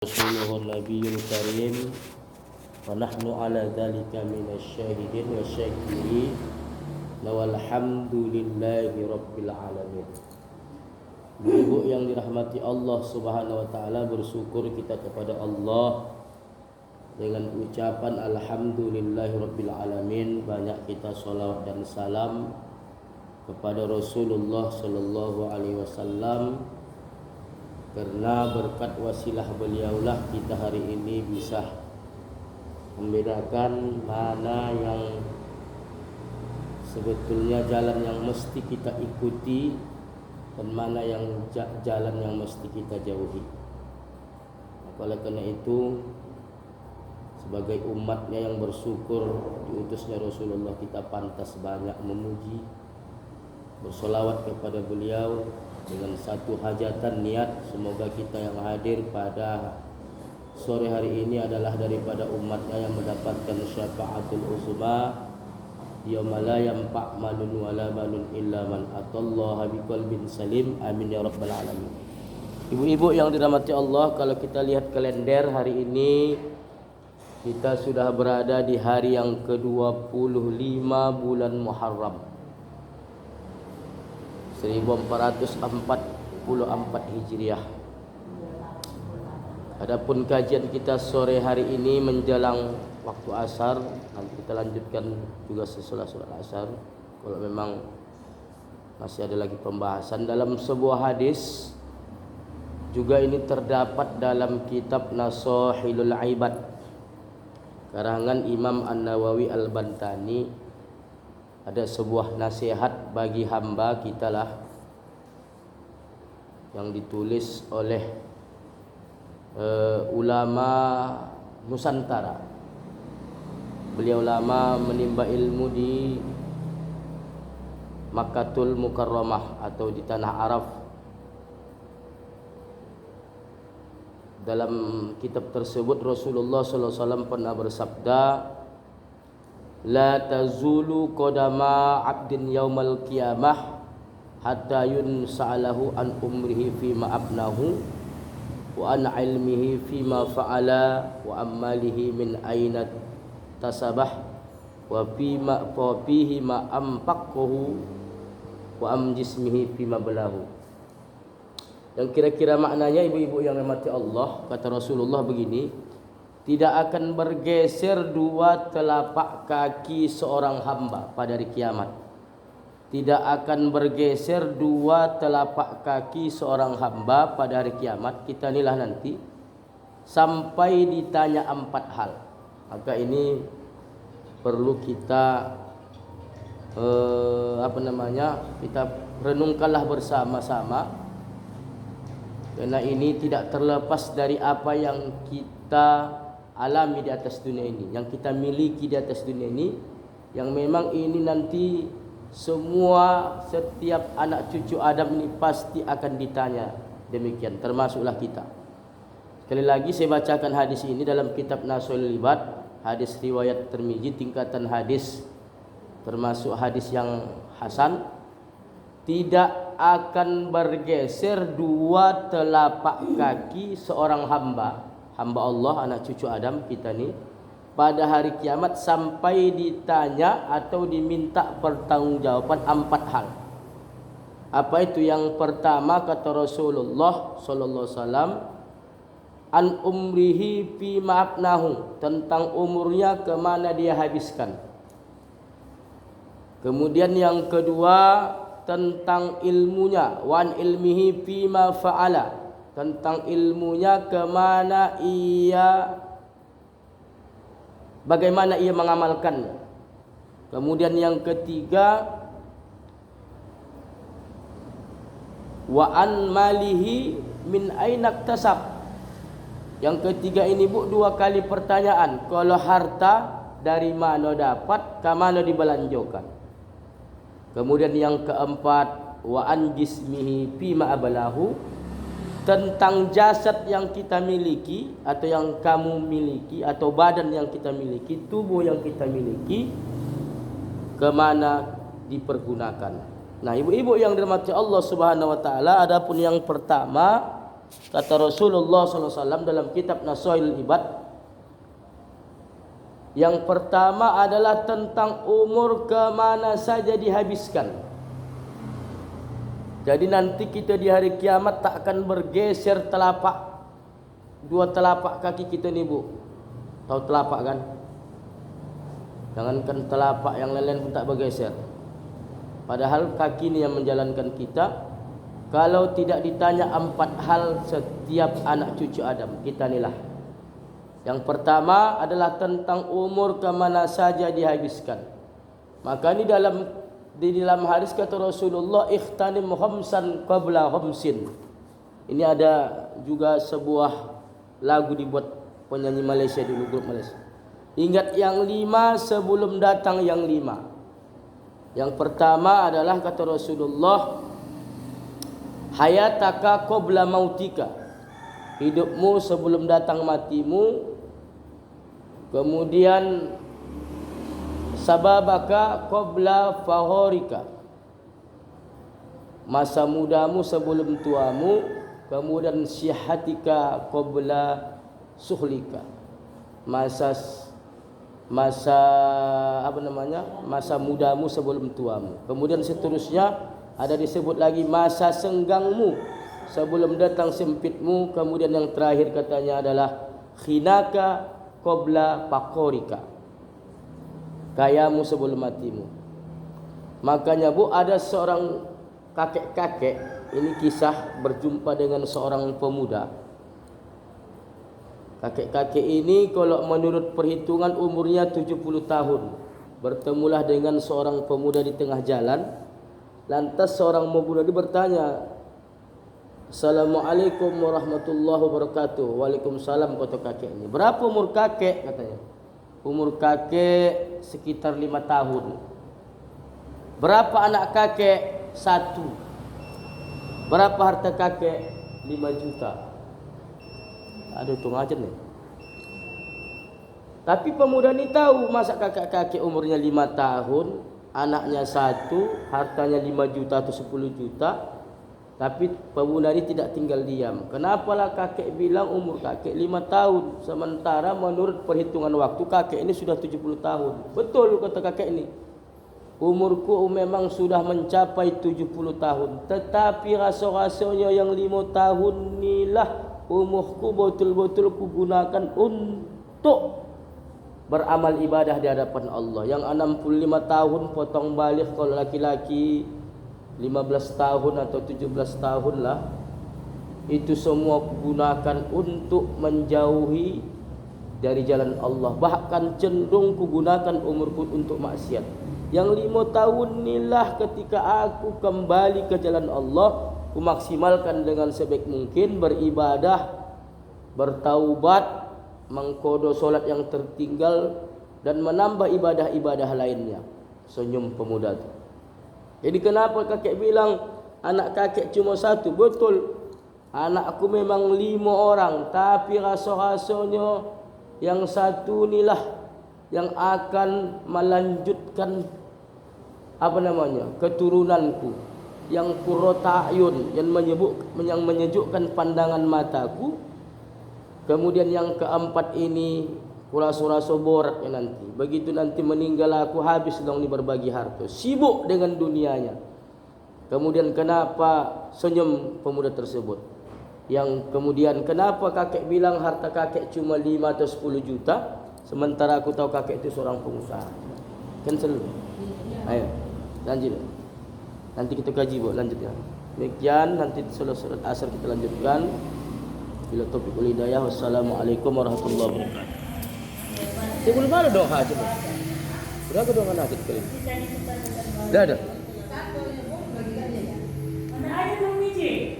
Rasulullah Nabiyul Karim wa nahnu ala dhalika minasyahidin wa syakirin walhamdulillahi rabbil alamin. Ibu yang dirahmati Allah Subhanahu wa taala, bersyukur kita kepada Allah dengan ucapan alhamdulillahi rabbil alamin. Banyak kita salawat dan salam kepada Rasulullah sallallahu alaihi wasallam, karena berkat wasilah beliaulah kita hari ini bisa membedakan mana yang sebetulnya jalan yang mesti kita ikuti dan mana yang jalan yang mesti kita jauhi. Oleh karena itu, sebagai umatnya yang bersyukur diutusnya Rasulullah, kita pantas banyak memuji, bersolawat kepada beliau dengan satu hajatan niat. Semoga kita yang hadir pada sore hari ini adalah daripada umatnya yang mendapatkan syafaatul uzma yauma la yanfa' malun wala banun illa man atallaha biqalbin salim. Amin ya rabbal alamin. Ibu-ibu yang dirahmati Allah, kalau kita lihat kalender hari ini, kita sudah berada di hari yang ke-25 bulan Muharram 1444 Hijriah. Adapun kajian kita sore hari ini menjelang waktu asar, nanti kita lanjutkan juga sesudah sholat asar kalau memang masih ada lagi pembahasan dalam sebuah hadis. Juga ini terdapat dalam kitab Nashahilul Ibad karangan Imam An-Nawawi Al-Bantani. Ada sebuah nasihat bagi hamba kita lah, yang ditulis oleh ulama Nusantara. Beliau lama menimba ilmu di Makkatul Mukarramah atau di tanah Arab. Dalam kitab tersebut Rasulullah SAW pernah bersabda, la tazulu qadama 'abdin yaumal qiyamah hatta yunsa'alahu an umrihi fima abnahu wa an ilmihi fima fa'ala wa ammalihi min aina tasabah wa fihi ma anfaqahu wa am jismihi fima balahu. Yang kira-kira maknanya, ibu-ibu yang dirahmati Allah, kata Rasulullah begini: tidak akan bergeser dua telapak kaki seorang hamba pada hari kiamat. Tidak akan bergeser dua telapak kaki seorang hamba pada hari kiamat. Kita inilah nanti sampai ditanya 4 hal. Maka ini perlu kita kita renungkanlah bersama-sama, karena ini tidak terlepas dari apa yang kita alami di atas dunia ini, yang kita miliki di atas dunia ini, yang memang ini nanti semua, setiap anak cucu Adam ini pasti akan ditanya demikian, termasuklah kita. Sekali lagi saya bacakan hadis ini dalam kitab Nashahilul Ibad, hadis riwayat Tirmizi, tingkatan hadis termasuk hadis yang hasan. Tidak akan bergeser dua telapak kaki seorang hamba Allah, anak cucu Adam kita ni, pada hari kiamat sampai ditanya atau diminta pertanggungjawaban 4 hal. Apa itu? Yang pertama, kata Rasulullah sallallahu alaihi wasallam, an umrihi fi ma'abnahu, tentang umurnya kemana dia habiskan. Kemudian yang kedua, tentang ilmunya, wan ilmihi fima fa'ala, tentang ilmunya kemana bagaimana ia mengamalkannya. Kemudian yang ketiga, wa an malihi min aina iktasab. Yang ketiga ini, Bu, 2 kali pertanyaan. Kalau harta dari mana dapat, ke mana dibelanjakan. Kemudian yang keempat, wa an jismihi fima abalahu, tentang jasad yang kita miliki atau yang kamu miliki, atau badan yang kita miliki, tubuh yang kita miliki, kemana dipergunakan. Nah, ibu-ibu yang dirahmati Allah Subhanahu wa taala, adapun yang pertama Kata Rasulullah SAW dalam kitab Nasail Ibad, yang pertama adalah tentang umur kemana saja dihabiskan. Jadi nanti kita di hari kiamat tak akan bergeser telapak, dua telapak kaki kita nih bu. Tahu telapak kan? Jangankan telapak, yang lain-lain pun tak bergeser. Padahal kaki ini yang menjalankan kita. Kalau tidak ditanya 4 hal setiap anak cucu Adam, kita inilah. Yang pertama adalah tentang umur kemana saja dihabiskan. Maka ini di dalam hadis kata Rasulullah, ikhtanim khamsan qabla khamsin. Ini ada juga sebuah lagu dibuat penyanyi Malaysia dulu, grup Malaysia. Ingat yang 5 sebelum datang yang 5. Yang pertama adalah kata Rasulullah, hayataka qabla mautika, hidupmu sebelum datang matimu. Kemudian sababaka qabla fahorika, masa mudamu sebelum tuamu. Kemudian syihatika qabla suhlika, masa masa mudamu sebelum tuamu. Kemudian seterusnya ada disebut lagi masa senggangmu sebelum datang sempitmu. Kemudian yang terakhir katanya adalah khinaka qabla faqorika, kayamu sebelum matimu. Makanya bu, ada seorang kakek-kakek, ini kisah berjumpa dengan seorang pemuda. Kakek-kakek ini kalau menurut perhitungan umurnya 70 tahun. Bertemulah dengan seorang pemuda di tengah jalan. Lantas seorang pemuda ini bertanya, Assalamualaikum warahmatullahi wabarakatuh. Waalaikumsalam, kata kakek ini. Berapa umur kakek? Katanya. Umur kakek sekitar 5 tahun. Berapa anak kakek? 1. Berapa harta kakek? 5 juta. Ada hitung aja nih. Tapi pemuda ini tahu, masa kakek-kakek umurnya 5 tahun, anaknya 1, hartanya 5 juta atau 10 juta. Tapi pemuda ini tidak tinggal diam. Kenapalah kakek bilang umur kakek 5 tahun, sementara menurut perhitungan waktu kakek ini sudah 70 tahun. Betul kata kakek ini, umurku memang sudah mencapai 70 tahun, tetapi rasa-rasanya yang 5 tahun inilah umurku betul-betul kugunakan untuk beramal ibadah di hadapan Allah. Yang 65 tahun potong balik kalau laki-laki, 15 tahun atau 17 tahun lah, itu semua kugunakan untuk menjauhi dari jalan Allah. Bahkan cenderung kugunakan umurku untuk maksiat. Yang 5 tahun inilah ketika aku kembali ke jalan Allah, ku maksimalkan dengan sebaik mungkin beribadah, bertaubat, mengkodo solat yang tertinggal, dan menambah ibadah-ibadah lainnya. Senyum pemuda itu. Jadi kenapa kakek bilang anak kakek cuma 1? Betul, anakku memang 5 orang, tapi rasa-rasanya yang 1 inilah yang akan melanjutkan keturunanku, yang qurrata ayun, yang menyejukkan pandangan mataku. Kemudian yang keempat ini rasa-rasa borak nanti. Begitu nanti meninggal aku, habis dong ni berbagi harta, sibuk dengan dunianya. Kemudian kenapa senyum pemuda tersebut? Yang kemudian kenapa kakek bilang harta kakek cuma 5 atau 10 juta, sementara aku tahu kakek itu seorang pengusaha. Kan selalu. Ayo, lanjut. Nanti kita kaji bu, lanjut ya. Demikian, nanti selesai asar kita lanjutkan. Bila taufiq wal hidayah. Wassalamualaikum warahmatullahi wabarakatuh. Sebelum ada doa coba. Sudah ke doa nanti kali. Dah ada.